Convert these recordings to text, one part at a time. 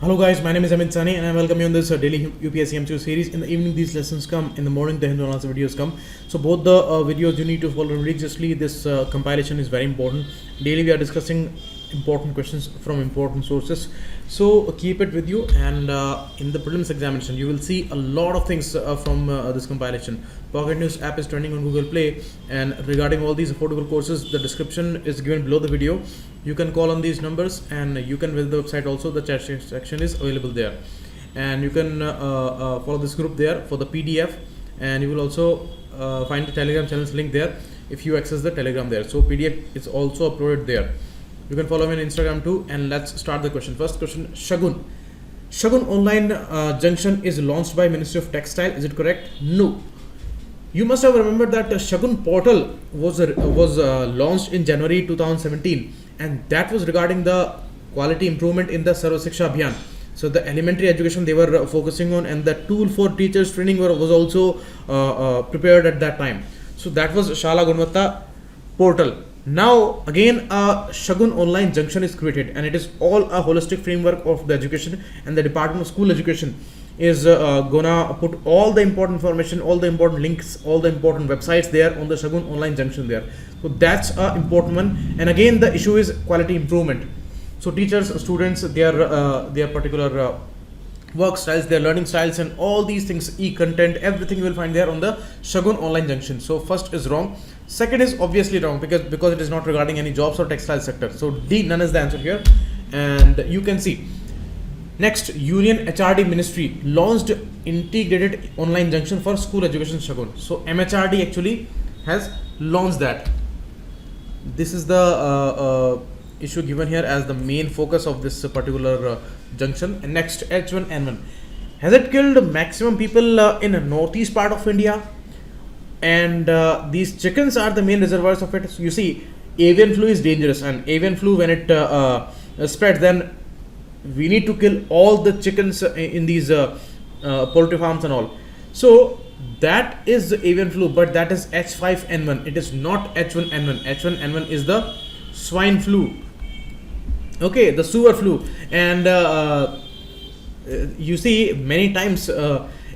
Hello guys, my name is Amit Sani and I welcome you on this daily UPSC MCQ series. In the evening these lessons come, in the morning the Hindu answer videos come. So both the videos you need to follow religiously. This compilation is very important. Daily we are discussing important questions from important sources. So keep it with you, and in the prelims examination you will see a lot of things from this compilation. Pocket News app is trending on Google Play, and regarding all these affordable courses, the description is given below the video. You can call on these numbers and you can visit the website also. The chat section is available there, and you can follow this group there for the PDF, and you will also find the Telegram channel's link there if you access the Telegram there. So PDF is also uploaded there. You can follow me on Instagram too, and let's start the question. First question: Shagun online junction is launched by Ministry of Textile. Is it correct? No. You must have remembered that Shagun portal was launched in January 2017, and that was regarding the quality improvement in the Sarva Shiksha Abhiyan. So the elementary education they were focusing on, and the tool for teachers training was also prepared at that time. So that was Shala Gunvatta portal. Now again a Shagun online junction is created, and it is all a holistic framework of the education, and the Department of School Education is gonna put all the important information, all the important links, all the important websites there on the Shagun online junction there. So that's a important one, and again the issue is quality improvement. So teachers, students, their particular work styles, their learning styles, and all these things, e-content, everything you will find there on the Shagun online junction. So first is wrong. Second is obviously wrong because it is not regarding any jobs or textile sector. So D, none is the answer here. And you can see next, Union HRD Ministry launched integrated online junction for school education Shagun. So MHRD actually has launched that. This is the issue given here as the main focus of this particular junction. And next, H1N1. Has it killed maximum people in the northeast part of India? And these chickens are the main reservoirs of it. So you see, avian flu is dangerous, and avian flu, when it spreads, then we need to kill all the chickens in these poultry farms and all. So that is the avian flu, but that is H5N1. It is not H1N1. H1N1 is the swine flu. Okay, the sewer flu. And you see many times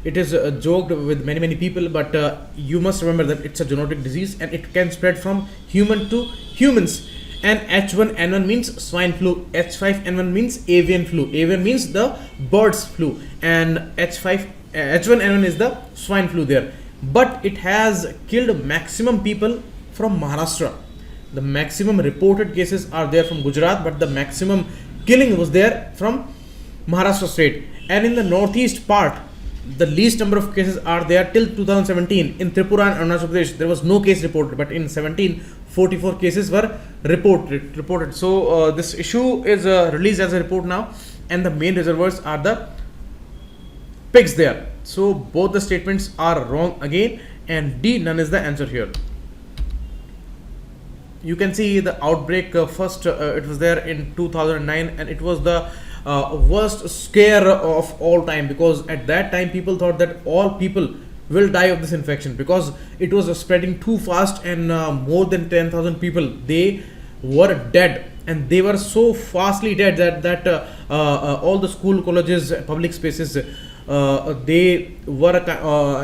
it is joked with many people, but you must remember that it's a zoonotic disease and it can spread from human to humans. And H1N1 means swine flu, H5N1 means avian flu. Avian means the bird's flu, and H1N1 is the swine flu there. But it has killed maximum people from Maharashtra. The maximum reported cases are there from Gujarat, but the maximum killing was there from Maharashtra state. And in the northeast part, the least number of cases are there till 2017. In Tripura and Arunachal Pradesh, there was no case reported, but in 17, 44 cases were reported. So this issue is released as a report now, and the main reservoirs are the pigs there. So both the statements are wrong again, and D, none is the answer here. You can see the outbreak first, it was there in 2009, and it was the worst scare of all time, because at that time people thought that all people will die of this infection because it was spreading too fast, and more than 10,000 people, they were dead, and they were so fastly dead that all the school, colleges, public spaces, they were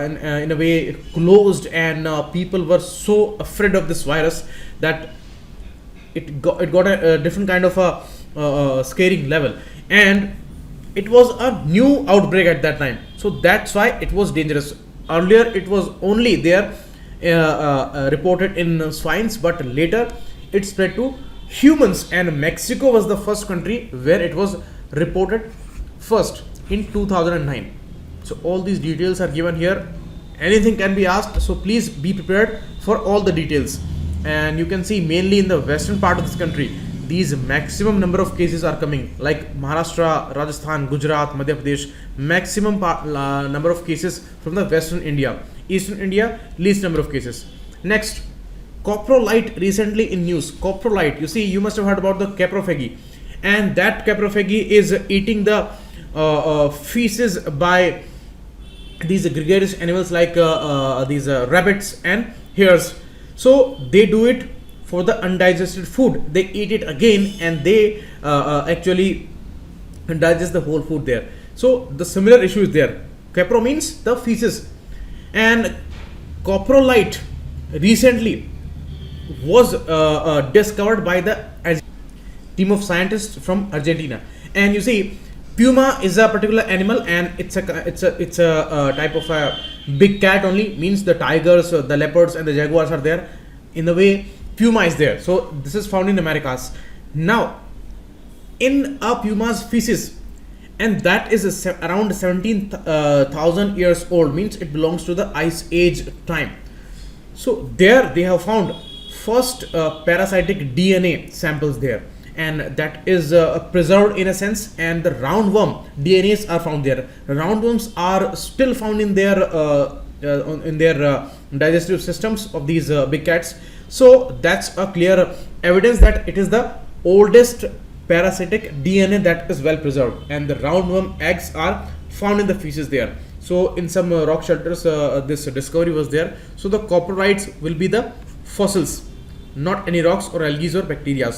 in a way closed, and people were so afraid of this virus that it got a different kind of a scaring level, and it was a new outbreak at that time. So that's why it was dangerous. Earlier it was only there reported in swines, but later it spread to humans, and Mexico was the first country where it was reported first in 2009. So all these details are given here. Anything can be asked, so please be prepared for all the details. And you can see mainly in the western part of this country, these maximum number of cases are coming, like Maharashtra, Rajasthan, Gujarat, Madhya Pradesh. Maximum number of cases from the western India. Eastern India, least number of cases. Next, coprolite recently in news. Coprolite, you see, you must have heard about the caprophagy, and that caprophagy is eating the feces by these gregarious animals like these rabbits and hares. So they do it for the undigested food. They eat it again, and they actually and digest the whole food there. So the similar issue is there. Capro means the feces, and coprolite recently was discovered by the team of scientists from Argentina. And you see, Puma is a particular animal, and it's a type of a big cat only. Means the tigers, the leopards, and the jaguars are there. In the way, Puma is there. So this is found in Americas. Now, in a puma's feces, and that is around 17,000 years old. Means it belongs to the Ice Age time. So there they have found first parasitic DNA samples there, and that is preserved in a sense, and the roundworm DNAs are found there. Roundworms are still found in their digestive systems of these big cats. So that's a clear evidence that it is the oldest parasitic DNA that is well preserved, and the roundworm eggs are found in the feces there. So in some rock shelters this discovery was there. So the coprolites will be the fossils, not any rocks or algae or bacteria.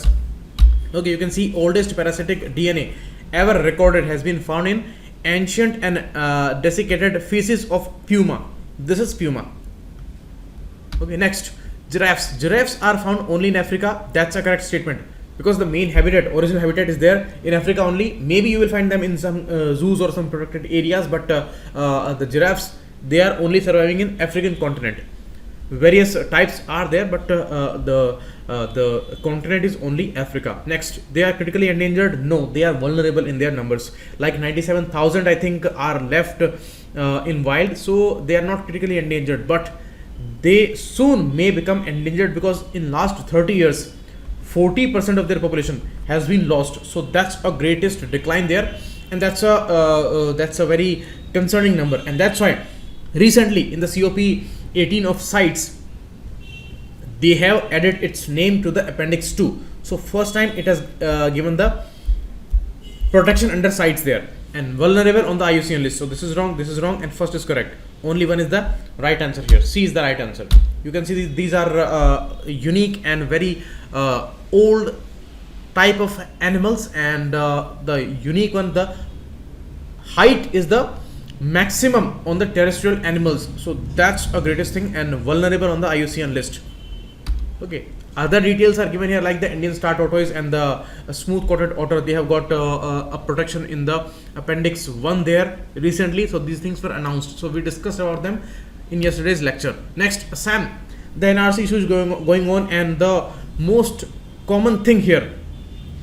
Okay, you can see oldest parasitic DNA ever recorded has been found in ancient and desiccated feces of puma. This is puma. Okay, next, giraffes. Giraffes are found only in Africa. That's a correct statement, because the main habitat, original habitat is there in Africa only. Maybe you will find them in some zoos or some protected areas, but the giraffes, they are only surviving in African continent. Various types are there, but the continent is only Africa. Next, they are critically endangered. No, they are vulnerable in their numbers. Like 97,000 I think are left in wild, so they are not critically endangered, but they soon may become endangered, because in last 30 years 40% of their population has been lost. So that's a greatest decline there, and that's a very concerning number. And that's why recently in the COP 18 of CITES, they have added its name to the appendix 2. So first time it has given the protection under CITES there, and vulnerable on the IUCN list. So this is wrong, and first is correct. Only one is the right answer here. C is the right answer. You can see these are unique and very old type of animals, and the unique one, the height is the maximum on the terrestrial animals. So that's a greatest thing, and vulnerable on the IUCN list. Okay, other details are given here, like the Indian star tortoise and the smooth coated otter. They have got a protection in the appendix 1 there recently. So these things were announced, so we discussed about them in yesterday's lecture. Next, Assam. The NRC issue is going on, and the most common thing here,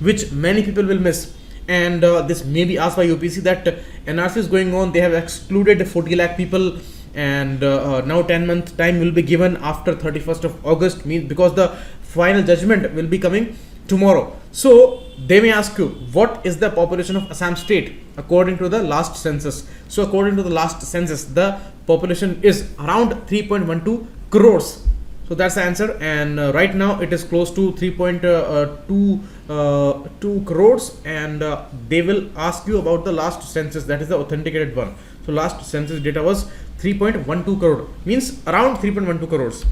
which many people will miss, and this may be asked by UPSC, that NRC is going on. They have excluded 40 lakh people, and now 10-month time will be given after 31st of August, means because the final judgment will be coming tomorrow. So they may ask you, what is the population of Assam state according to the last census? So according to the last census, the population is around 3.12 crores. So that's the answer, and right now it is close to 3.2 crores, and they will ask you about the last census, that is the authenticated one. So last census data was 3.12 crore, means around 3.12 crores.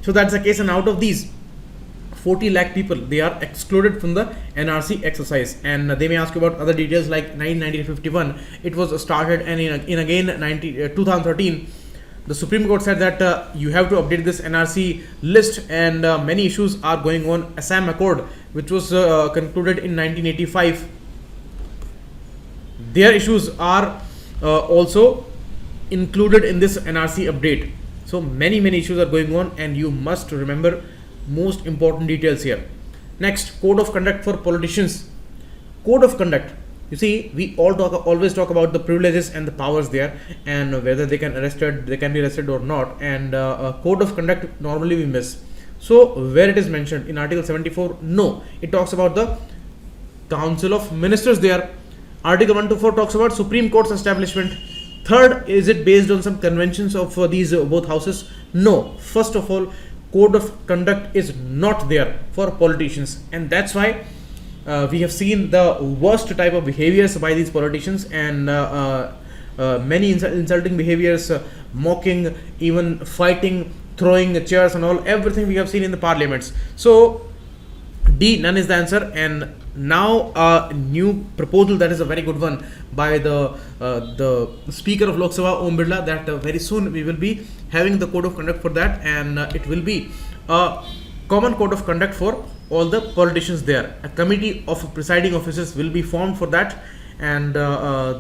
So that's the case, and out of these 40 lakh people, they are excluded from the NRC exercise, and they may ask you about other details like 1951 it was started, and in again 2013 the Supreme Court said that you have to update this NRC list, and many issues are going on. Assam Accord, which was concluded in 1985, their issues are also included in this NRC update. So many issues are going on, and you must remember most important details here. Next, code of conduct for politicians. Code of conduct. You see, we always talk about the privileges and the powers there, and whether they can be arrested or not. And code of conduct normally we miss. So where it is mentioned in Article 74, no, it talks about the Council of Ministers there. Article 124 talks about Supreme Court's establishment. Third, is it based on some conventions of these both houses? No. First of all, code of conduct is not there for politicians, and that's why we have seen the worst type of behaviors by these politicians, and many insulting behaviors, mocking, even fighting, throwing chairs and all, everything we have seen in the parliaments. So D, none is the answer. And now a new proposal, that is a very good one, by the Speaker of Lok Sabha, Om Birla, that very soon we will be having the code of conduct for that, and it will be a common code of conduct for all the politicians there. A committee of presiding officers will be formed for that, and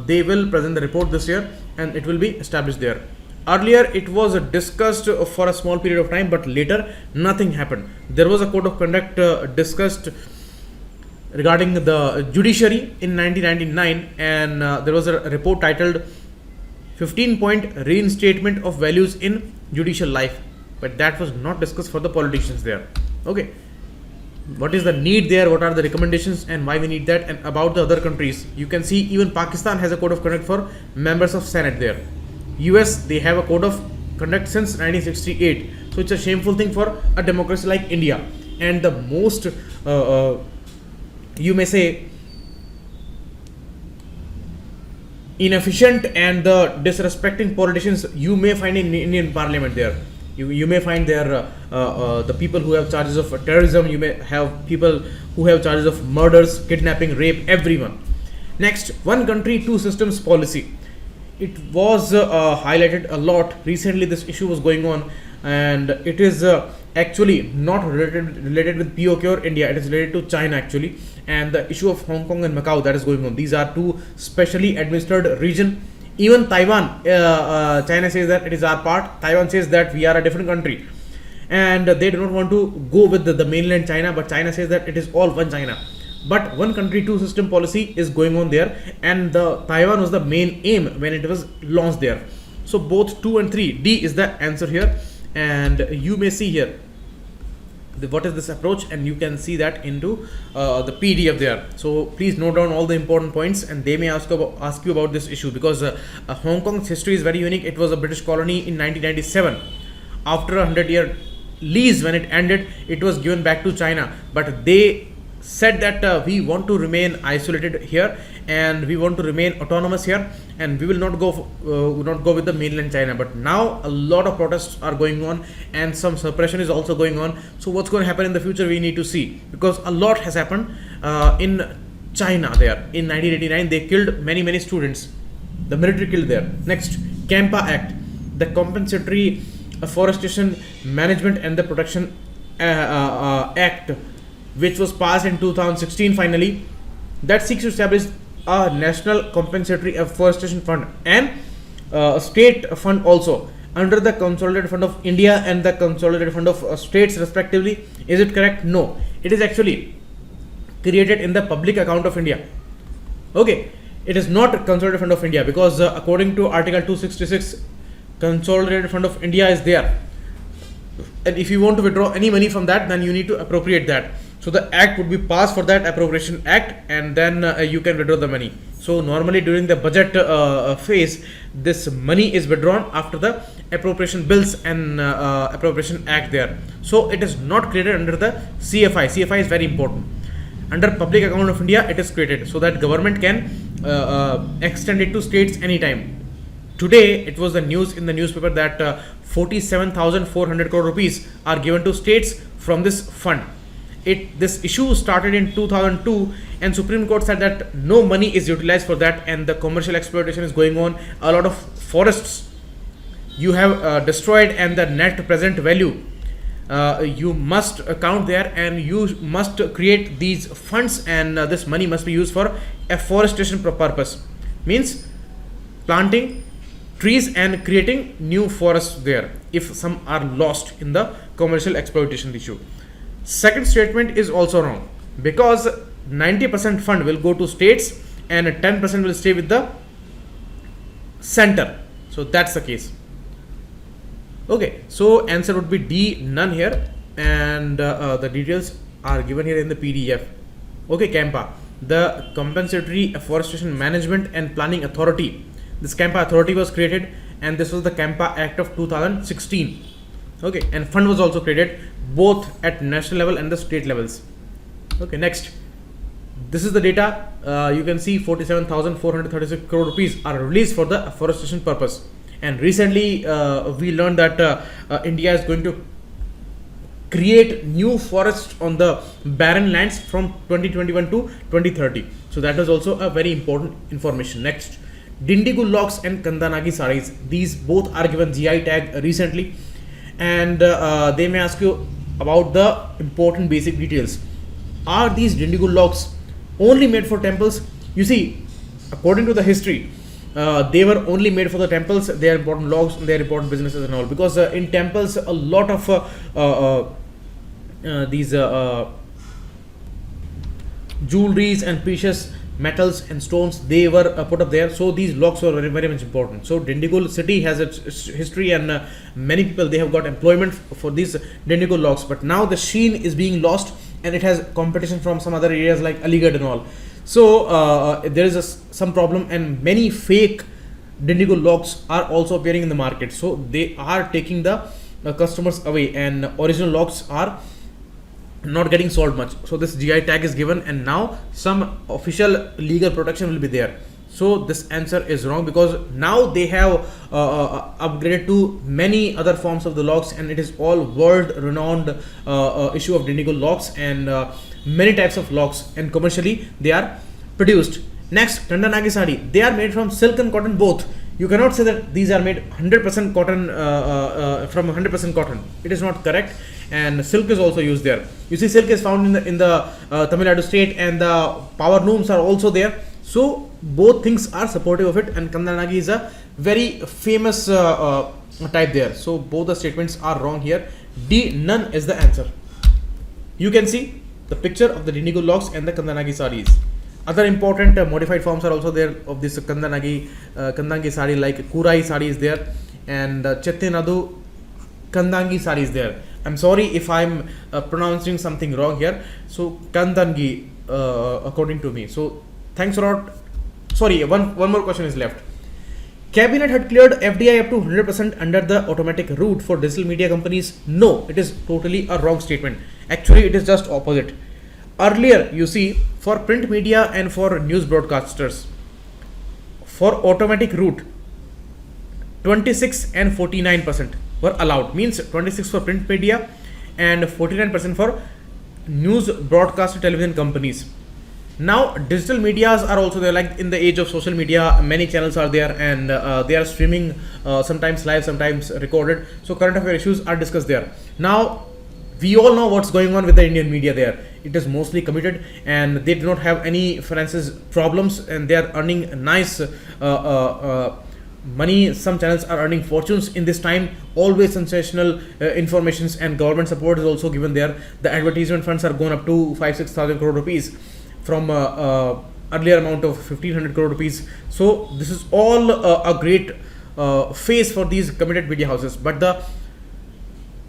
they will present the report this year, and it will be established there. Earlier it was discussed for a small period of time, but later nothing happened. There was a code of conduct discussed regarding the judiciary in 1999, and there was a report titled 15-point reinstatement of values in judicial life, but that was not discussed for the politicians there. Okay, what is the need there, what are the recommendations, and why we need that? And about the other countries, you can see even Pakistan has a code of conduct for members of Senate there. US, they have a code of conduct since 1968. So it's a shameful thing for a democracy like India. And the most you may say inefficient and the disrespecting politicians you may find in Indian Parliament there. You may find there the people who have charges of terrorism. You may have people who have charges of murders, kidnapping, rape, everyone. Next, one country, two systems policy. It was highlighted a lot recently. This issue was going on, and it is actually not related with POK or India. It is related to China actually, and the issue of Hong Kong and Macau that is going on. These are two specially administered region. Even Taiwan, China says that it is our part. Taiwan says that we are a different country, and they do not want to go with the mainland China, but China says that it is all one China. But one country, two system policy is going on there, and the Taiwan was the main aim when it was launched there. So both 2 and 3, D is the answer here, and you may see here what is this approach, and you can see that into the PDF there. So please note down all the important points, and they may ask you about this issue, because Hong Kong's history is very unique. It was a British colony in 1997. After a 100-year lease, when it ended, it was given back to China, but they said that we want to remain isolated here, and we want to remain autonomous here, and we will not go with the mainland China. But now a lot of protests are going on, and some suppression is also going on. So what's going to happen in the future, we need to see, because a lot has happened in China there. In 1989 they killed many students, the military killed there. Next, CAMPA Act, the Compensatory Afforestation Management and the Protection Act, which was passed in 2016 finally, that seeks to establish a national compensatory afforestation fund and a state fund also under the Consolidated Fund of India and the Consolidated Fund of States respectively. Is it correct? No, it is actually created in the public account of India. Okay, it is not Consolidated Fund of India, because according to Article 266, Consolidated Fund of India is there, and if you want to withdraw any money from that, then you need to appropriate that. So the act would be passed for that appropriation act, and then you can withdraw the money. So normally during the budget phase, this money is withdrawn after the appropriation bills and appropriation act there. So it is not created under the CFI. CFI is very important. Under public account of India, it is created so that government can extend it to states anytime. Today it was the news in the newspaper that 47,400 crore rupees are given to states from this fund. This issue started in 2002, and Supreme Court said that no money is utilized for that, and the commercial exploitation is going on. A lot of forests you have destroyed, and the net present value you must account there, and you must create these funds, and this money must be used for afforestation purpose, means planting trees and creating new forests there if some are lost in the commercial exploitation issue. Second statement is also wrong, because 90% fund will go to states and 10% will stay with the center. So that's the case. Okay, so answer would be D, none here, and the details are given here in the PDF. Okay, CAMPA, the Compensatory Afforestation Management and Planning Authority. This CAMPA authority was created, and this was the CAMPA Act of 2016. Okay, and fund was also created both at national level and the state levels. Okay, next, this is the data. You can see 47,436 crore rupees are released for the afforestation purpose. And recently we learned that India is going to create new forests on the barren lands from 2021 to 2030. So that is also a very important information. Next, Dindigul Lakhs and Kandanagi sarees. These both are given GI tag recently, and they may ask you about the important basic details. Are these Dindigul Lakhs only made for temples? You see, according to the history, they were only made for the temples. They are important logs, they are important businesses and all, because in temples a lot of these jewelries and precious metals and stones, they were put up there. So these logs were very, very much important. So Dindigul city has its history, and many people, they have got employment for these Dindigul logs. But now the sheen is being lost, and it has competition from some other areas like Aligarh and all. So there is some problem, and many fake Dindigul logs are also appearing in the market. So they are taking the customers away, and original logs are not getting sold much. So this GI tag is given, and now some official legal protection will be there. So this answer is wrong, because now they have upgraded to many other forms of the logs, and it is all world renowned issue of Dindigul logs, and many types of logs, and commercially they are produced. Next, Kandanagi sari. They are made from silk and cotton both. You cannot say that these are made 100% cotton from 100% cotton. It is not correct, and silk is also used there. You see, silk is found in the Tamil Nadu state, and the power looms are also there. So both things are supportive of it, and Kandanagi is a very famous type there. So both the statements are wrong here. D, none is the answer. You can see the picture of the Dindigul logs and the Kandanagi sarees. Other important modified forms are also there of this Kandangi sari, like Kurai sari is there, and Chettinadu Kandangi sari is there. I'm sorry if I'm pronouncing something wrong here. So Kandangi, according to me. So thanks a lot. Sorry, one more question is left. Cabinet had cleared FDI up to 100% under the automatic route for digital media companies. No, it is totally a wrong statement. Actually, it is just opposite. Earlier, you see, for print media and for news broadcasters, for automatic route, 26 and 49% were allowed. Means 26 for print media and 49% for news broadcast television companies. Now digital medias are also there, like in the age of social media, many channels are there, and they are streaming, sometimes live, sometimes recorded. So current affair issues are discussed there. Now we all know what's going on with the Indian media there. It is mostly committed, and they do not have any finances problems, and they are earning nice money. Some channels are earning fortunes in this time. Always sensational informations, and government support is also given there. The advertisement funds are gone up to 5,000-6,000 crore rupees from earlier amount of 1,500 crore rupees. So this is all a great phase for these committed media houses. But the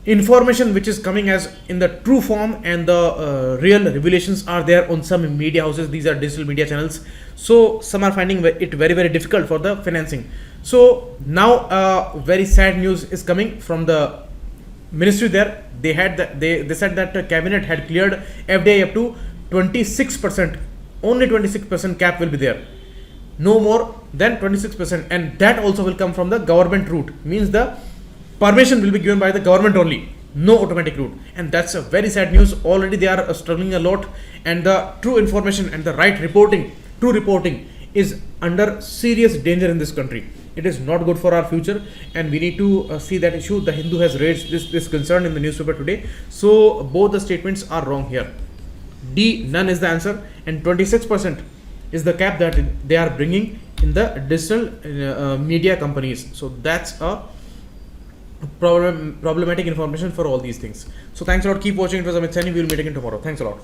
information which is coming as in the true form, and the real revelations are there on some media houses. These are digital media channels. So some are finding it very, very difficult for the financing. So now very sad news is coming from the ministry there. They said that the cabinet had cleared FDI up to 26%. Only 26% cap will be there. No more than 26%, and that also will come from the government route. Means the permission will be given by the government only, no automatic route, and that's a very sad news. Already they are struggling a lot, and the true information and the right reporting, true reporting, is under serious danger in this country. It is not good for our future, and we need to see that issue. The Hindu has raised this concern in the newspaper today. So both the statements are wrong here. D, none is the answer, and 26% is the cap that they are bringing in the digital media companies. So that's a problematic information for all these things. So thanks a lot. Keep watching. It was Amit Saini. We will meet again tomorrow. Thanks a lot.